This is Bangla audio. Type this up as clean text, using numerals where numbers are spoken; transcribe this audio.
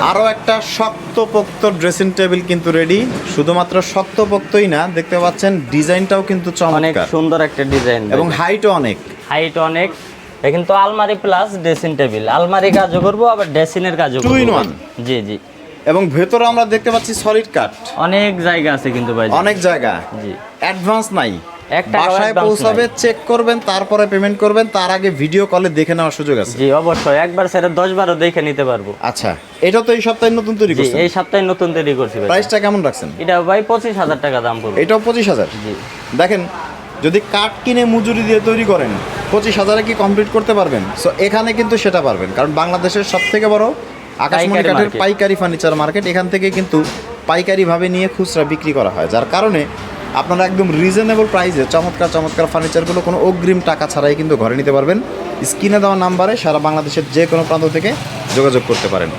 আরও একটা শক্তপোক্ত ড্রেসিং টেবিল কিন্তু রেডি। শুধুমাত্র শক্তপোক্তই না, দেখতে পাচ্ছেন ডিজাইনটাও কিন্তু অনেক চমৎকার, সুন্দর একটা ডিজাইন এবং হাইটও অনেক। হাইট অনেক। এটা কিন্তু আলমারি প্লাস ড্রেসিং টেবিল, আলমারি কাজও করবো আবার ড্রেসিং এর কাজও করবো। 2 in 1। জি জি। এবং ভেতরে আমরা দেখতে পাচ্ছি সলিড কাট, অনেক জায়গা আছে কিন্তু ভাই, অনেক জায়গা। জি। অ্যাডভান্স নাই, এক টাকাও বাসায় advance পৌঁছাবে, চেক করবেন, তারপরে পেমেন্ট করবেন, তার আগে ভিডিও কলে দেখে নেওয়ার সুযোগ আছে। জি অবশ্যই, একবার সেটা 10-12 দেখে নিতে পারবো। আচ্ছা, এটা তো এই সপ্তাহে নতুন তৈরি জি করছেন, এই সপ্তাহে নতুন তৈরি করছি ভাই। প্রাইসটা কেমন রাখছেন? এটা ভাই 25,000 টাকা দাম পড়বে। এটাও 25,000। জি। দেখেন, যদি কাঠ কিনে মজুরি দিয়ে তৈরি করেন 25,000-এ কি কমপ্লিট করতে পারবেন? সো এখানে কিন্তু সেটা পারবেন, কারণ বাংলাদেশের সবথেকে বড় আকাশমণি পাইকারি কাঠের market। পাইকারি ফার্নিচার মার্কেট। এখান থেকে কিন্তু পাইকারিভাবে নিয়ে খুচরা বিক্রি করা হয়, যার কারণে আপনারা একদম রিজনেবল প্রাইসে চমৎকার চমৎকার ফার্নিচারগুলো কোনো অগ্রিম টাকা ছাড়াই কিন্তু ঘরে নিতে পারবেন। স্ক্রিনে দেওয়া নাম্বারে সারা বাংলাদেশের যে কোনো প্রান্ত থেকে যোগাযোগ করতে পারেন।